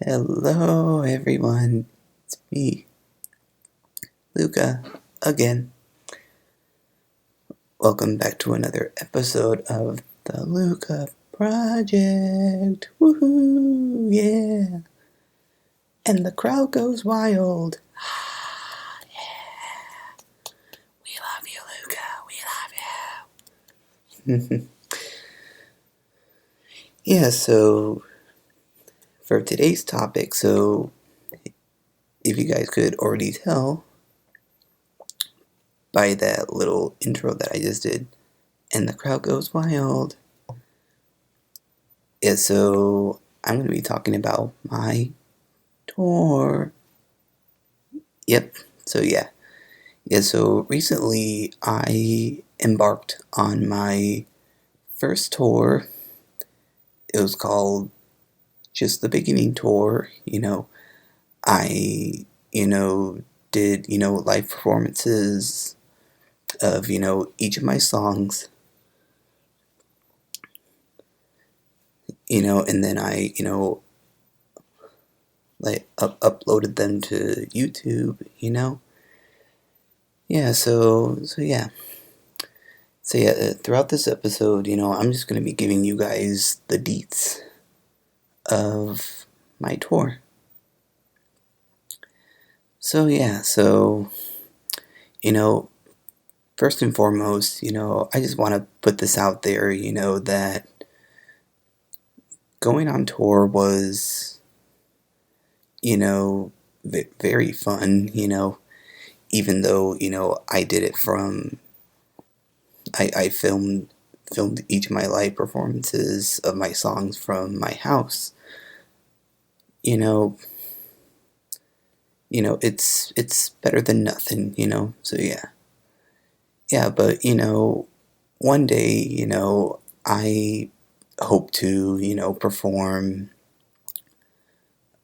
Hello, everyone. It's me, LUCA, again. Welcome back to another episode of the LUCA Project. Woohoo! Yeah! And the crowd goes wild. We love you, LUCA. We love you. Yeah, so for today's topic, if you guys could already tell by that little intro that I just did, and the crowd goes wild. Yeah, so I'm going to be talking about my tour. Yep, so yeah. Yeah, so recently I embarked on my first tour. It was called Just the Beginning Tour. I, did, live performances of, each of my songs, and then I, like uploaded them to YouTube, Yeah, so yeah. So yeah, throughout this episode, I'm just gonna be giving you guys the deets of my tour. So yeah, you know, first and foremost, I just want to put this out there, that going on tour was, very fun, even though, I did it from, I filmed each of my live performances of my songs from my house. You know, it's better than nothing, So yeah, but one day, I hope to, perform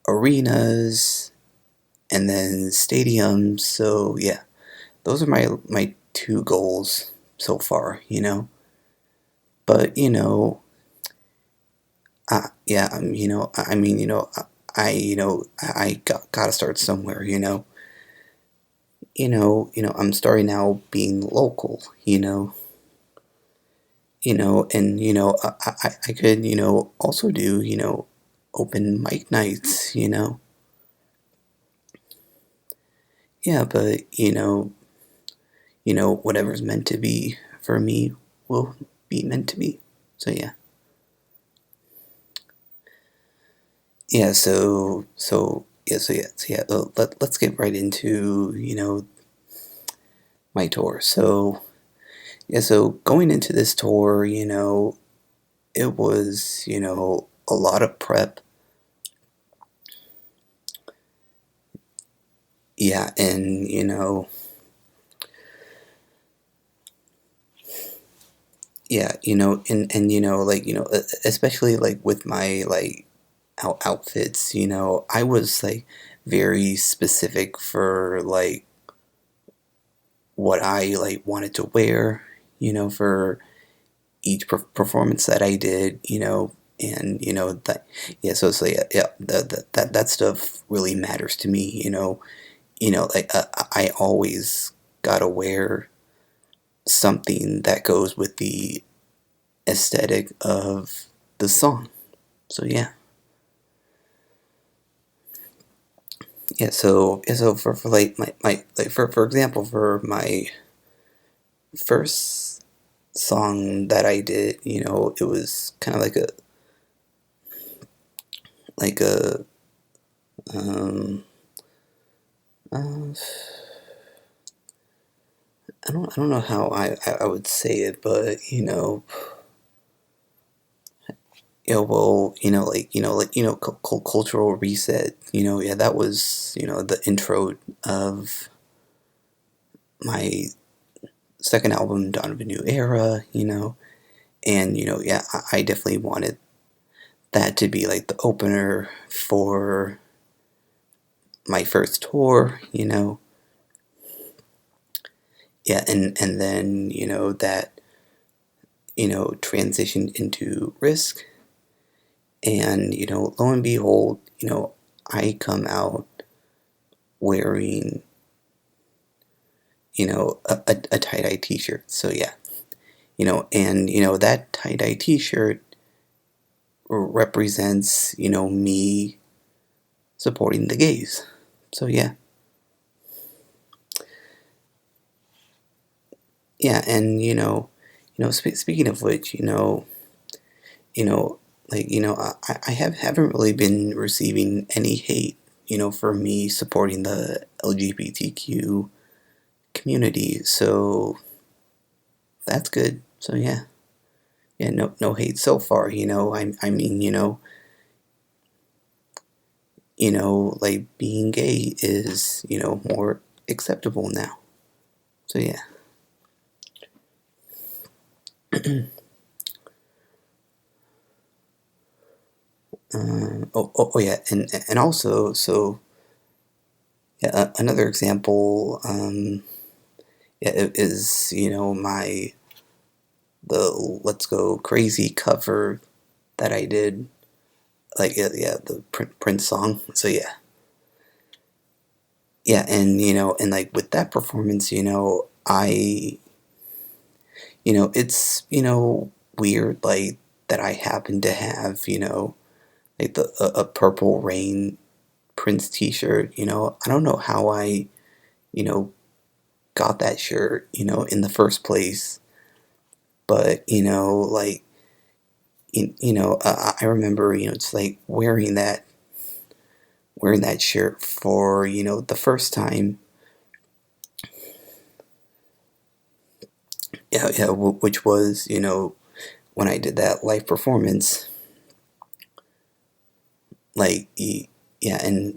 arenas and then stadiums. So yeah, those are my two goals so far, But yeah, I mean, I gotta start somewhere, I'm starting out being local, and I could, also do, open mic nights, Yeah, but whatever's meant to be for me will be meant to be. So yeah. Yeah, let's get right into, my tour. So yeah, so going into this tour, it was, a lot of prep. Yeah, and yeah, and like, especially like with my like outfits, I was like very specific for like what I like wanted to wear, for each performance that I did, and that yeah, so yeah, that stuff really matters to me, like I always gotta wear something that goes with the aesthetic of the song. So yeah. So for like my like for example, for my first song that I did, it was kind of like a um uh, I don't know how I would say it, but well, cultural reset, yeah, that was, the intro of my second album, Dawn of a New Era, and yeah, I definitely wanted that to be like the opener for my first tour, yeah, and then that transitioned into Risk, and lo and behold, I come out wearing, a tie-dye t-shirt. So yeah, and that tie-dye t-shirt represents, me supporting the gays. So yeah. Yeah, and speaking of which, you know, I haven't really been receiving any hate, for me supporting the LGBTQ community. So that's good. So yeah, yeah, no hate so far. I mean, like being gay is, more acceptable now. So yeah. Oh yeah, and also, so yeah, another example, yeah, is, my the Let's Go Crazy cover that I did, like, yeah, the Prince song. So yeah, yeah, and and like with that performance, it's weird, like that I happen to have, like a Purple Rain Prince T-shirt. I don't know how I, you know got that shirt, in the first place, but like, I remember, just like wearing that shirt for, the first time. Yeah, yeah, which was, when I did that live performance. Like, yeah, and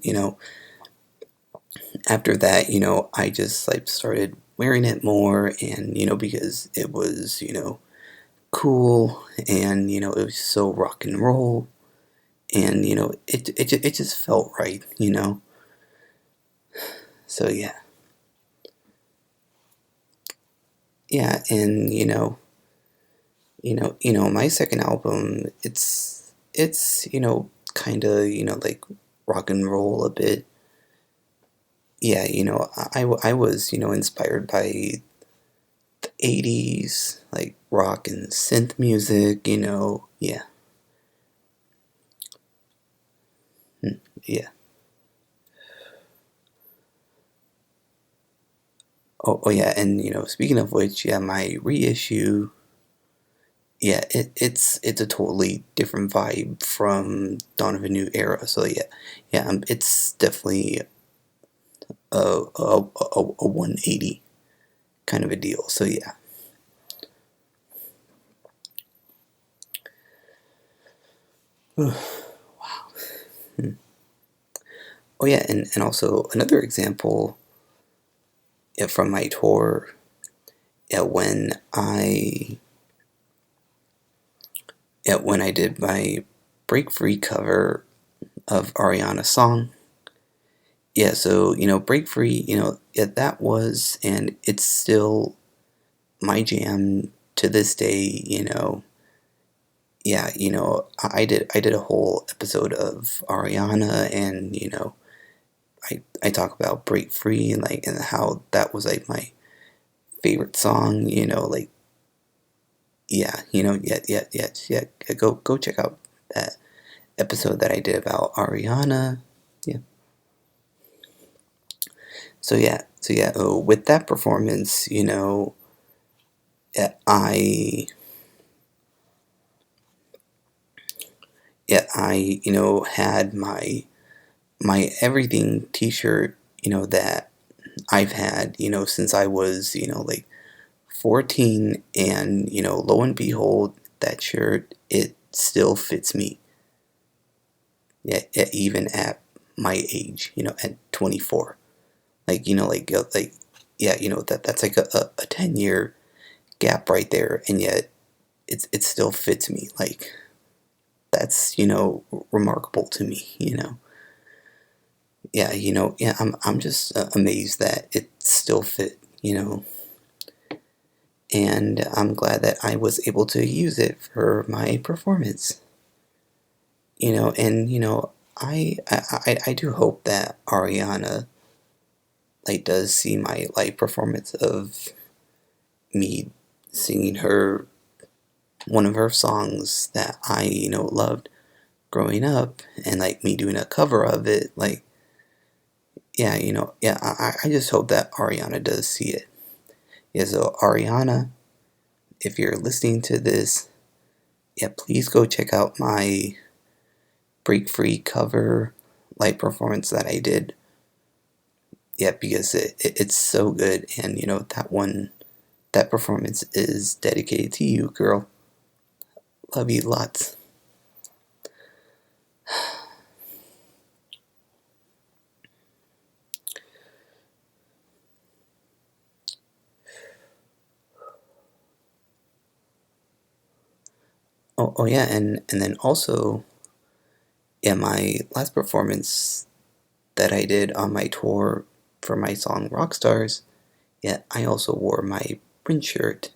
after that, I just like started wearing it more, and because it was, cool, and it was so rock and roll, and it just felt right. So yeah. Yeah, and my second album, it's kind of, like rock and roll a bit. Yeah, I was, inspired by the 80s, like rock and synth music. Yeah. Yeah. Oh yeah, and speaking of which, yeah, my reissue, yeah, it's a totally different vibe from Dawn of a New Era. So yeah, yeah, it's definitely a 180 kind of a deal. So yeah. Oh yeah, and also another example, yeah, from my tour, yeah, when I did my Break Free cover of Ariana's song. Yeah, so Break Free, yeah, that was, and it's still my jam to this day. Yeah, I did a whole episode of Ariana, and I talk about Break Free, and like, and how that was like my favorite song. Like, yeah, yeah, yeah, yeah, yeah. Go check out that episode that I did about Ariana. Yeah. So yeah. Oh, with that performance, yeah, I had my everything T-shirt, that I've had, since I was, like 14, and lo and behold, that shirt, it still fits me. Yeah, even at my age, at 24. Like, like, yeah, that's like a 10-year gap right there, and yet it still fits me. Like, that's, remarkable to me. Yeah, yeah, I'm just amazed that it still fit. And I'm glad that I was able to use it for my performance. And I do hope that Ariana like does see my live performance of me singing her one of her songs that I loved growing up, and like me doing a cover of it. Like, yeah, yeah, I just hope that Ariana does see it. Yeah, so Ariana, if you're listening to this, yeah, please go check out my Break Free cover live performance that I did. Yeah, because it's so good, and that performance is dedicated to you, girl. Love you lots. Oh yeah, and then also, yeah, my last performance that I did on my tour for my song Rockstars, yeah, I also wore my print shirt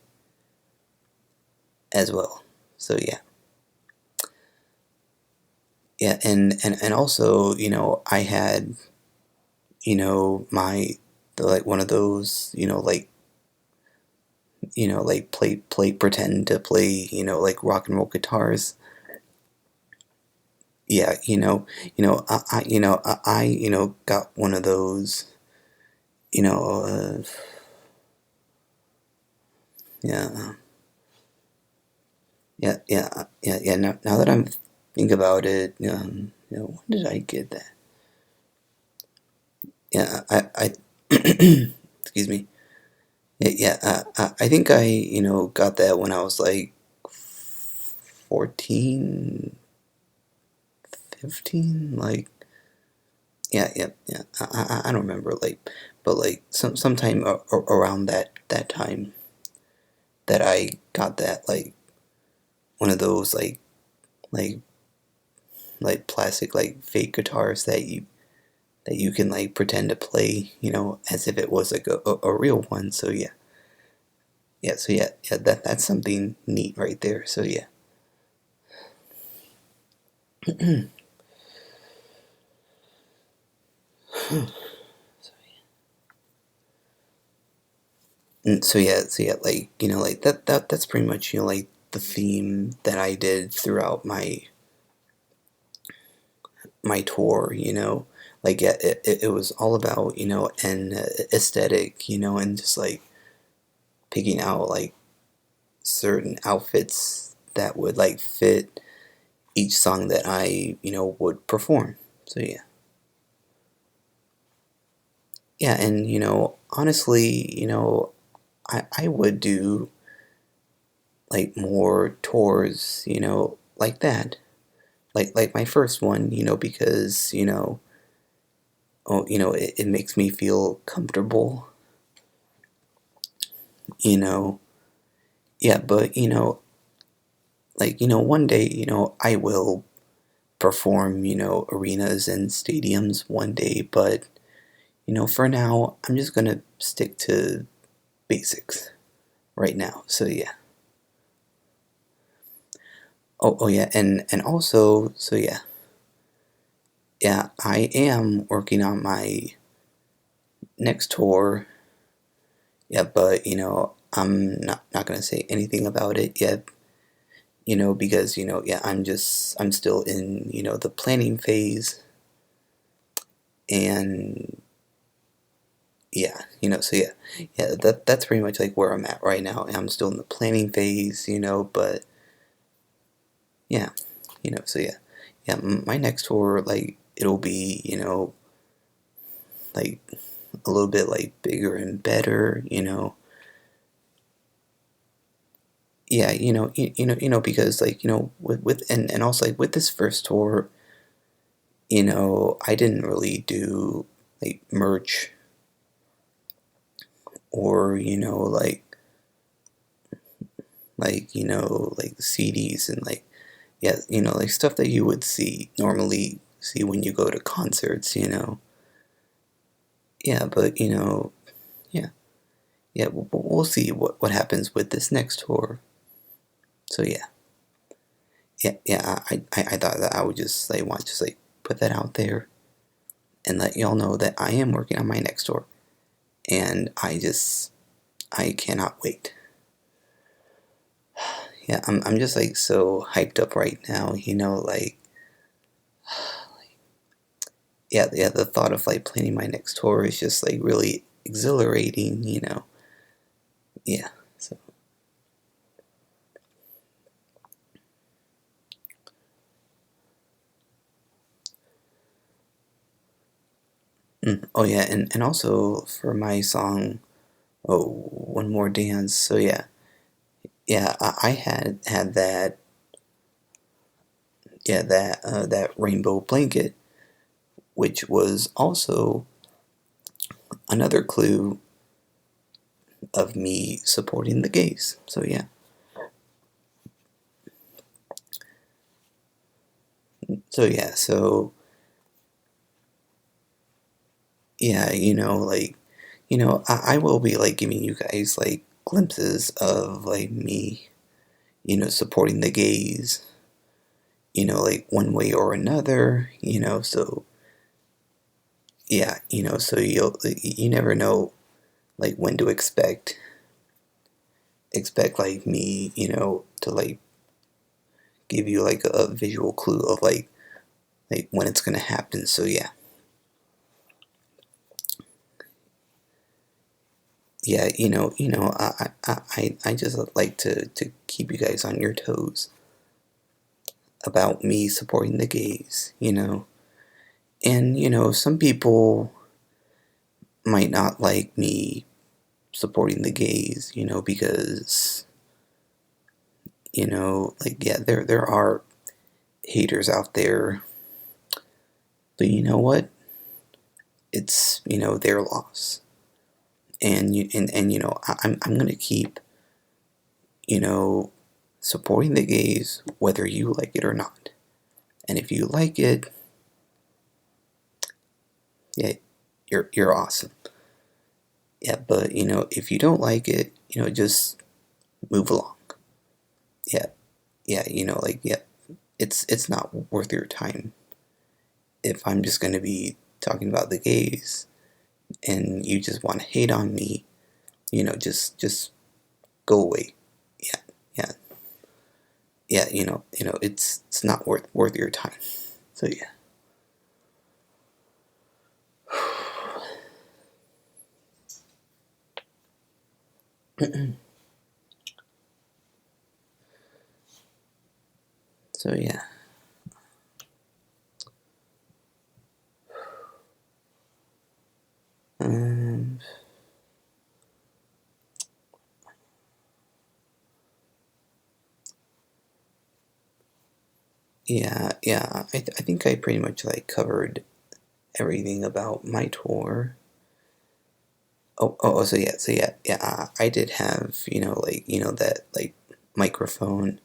as well. So yeah. Yeah, and also, I had, my like one of those, like play pretend to play, like rock and roll guitars. Yeah, I got one of those, you know, uh, yeah, yeah. Now that I'm think about it, when did I get that? Yeah, excuse me. Yeah, I think I, got that when I was like 14, 15. Like, yeah. I don't remember, like, but like sometime around that time that I got that, like one of those like like plastic like fake guitars that you can like pretend to play, as if it was like a real one. So yeah, that's something neat right there. So yeah. So yeah, like like that's pretty much like the theme that I did throughout my tour. Like yeah, it was all about an aesthetic, and just like picking out like certain outfits that would like fit each song that I would perform. So yeah, yeah, and honestly, I would do like more tours, like that, like my first one, because oh, it makes me feel comfortable, you know. Yeah, but like one day, I will perform, arenas and stadiums one day, but for now, I'm just gonna stick to basics right now. So yeah. Oh yeah, and also, so yeah, yeah, I am working on my next tour. Yeah, but I'm not gonna say anything about it yet. Because yeah, I'm still in the planning phase, and yeah, so yeah, that's pretty much like where I'm at right now. I'm still in the planning phase, but yeah, so yeah, yeah, my next tour, like it'll be like a little bit like bigger and better, yeah, because like with and also like with this first tour, I didn't really do like merch, or like CDs, and like yeah, like stuff that you would normally see when you go to concerts, yeah, but yeah, yeah, we'll see what happens with this next tour. So yeah, yeah, I thought that I would just like want to just like put that out there and let y'all know that I am working on my next tour, and I cannot wait. Yeah, I'm just like so hyped up right now, like yeah, the thought of like planning my next tour is just like really exhilarating. Yeah. So oh yeah, and also for my song, oh, one more dance. So yeah, yeah, I had that, yeah, that rainbow blanket, which was also another clue of me supporting the gays. So yeah. So yeah, so yeah, I will be like giving you guys like glimpses of like me, supporting the gays, like one way or another. So yeah, so you never know like when to expect like me, to like give you like a visual clue of like when it's gonna happen. So yeah. Yeah, I just like to keep you guys on your toes about me supporting the gays. And some people might not like me supporting the gays, because like yeah, there are haters out there, but you know what? It's their loss, and I'm gonna keep you know supporting the gays whether you like it or not. And if you like it, yeah, you're awesome. Yeah, but if you don't like it, just move along. Yeah, yeah, like yeah, it's not worth your time if I'm just gonna be talking about the gays and you just want to hate on me. Just go away. Yeah, yeah, yeah. It's not worth your time. So yeah. So yeah. Um. Yeah, yeah. I think I pretty much like covered everything about my tour. So yeah, yeah. I did have like that like microphone.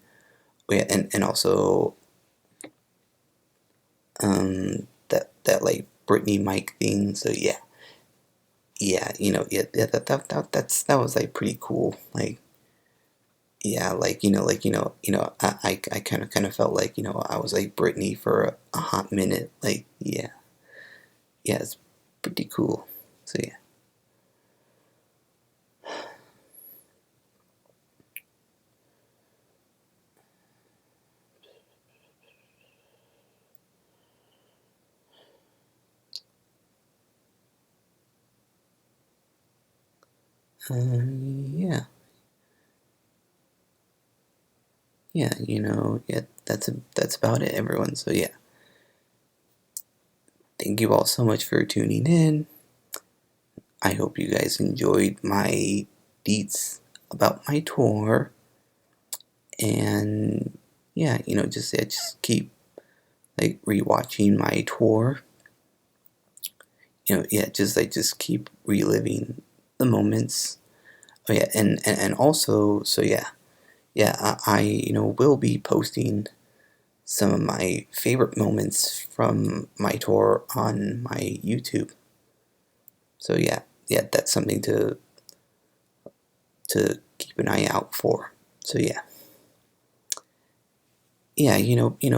Oh, yeah, and also that like Britney mic thing. So yeah, yeah. Yeah. That was like pretty cool. Like yeah, like I kind of felt like I was like Britney for a hot minute. Like yeah, yeah. It's pretty cool. So yeah. Yeah, yeah, yeah, that's about it, everyone. So yeah, thank you all so much for tuning in. I hope you guys enjoyed my deets about my tour, and yeah, just keep like rewatching my tour. Yeah, just keep reliving the moments. Oh yeah, and also, so yeah, yeah, I will be posting some of my favorite moments from my tour on my YouTube. So yeah, yeah, that's something to keep an eye out for. So yeah, yeah,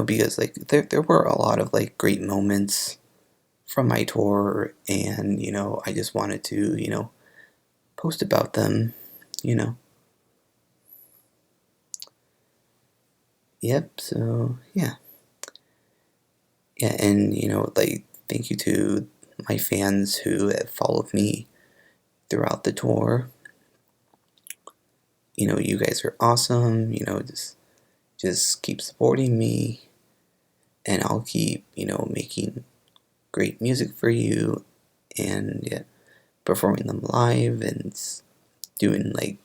because like there were a lot of like great moments from my tour, and I just wanted to post about them. You know. Yep. So yeah, yeah, and like thank you to my fans who have followed me throughout the tour. You guys are awesome. Just keep supporting me, and I'll keep making great music for you, and yeah, performing them live and doing like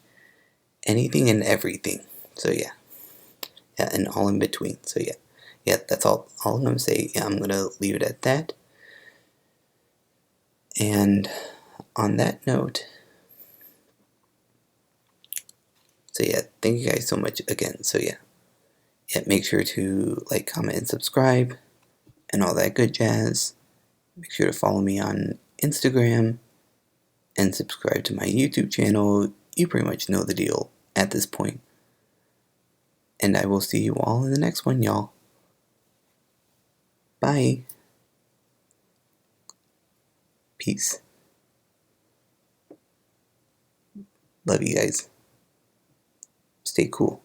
anything and everything. So yeah, yeah, and all in between. So yeah, yeah, that's all I'm gonna say. Yeah, I'm gonna leave it at that. And on that note, so yeah, thank you guys so much again. So yeah, yeah, make sure to like, comment, and subscribe, and all that good jazz. Make sure to follow me on Instagram and subscribe to my YouTube channel. You pretty much know the deal at this point. And I will see you all in the next one, y'all. Bye. Peace. Love you guys. Stay cool.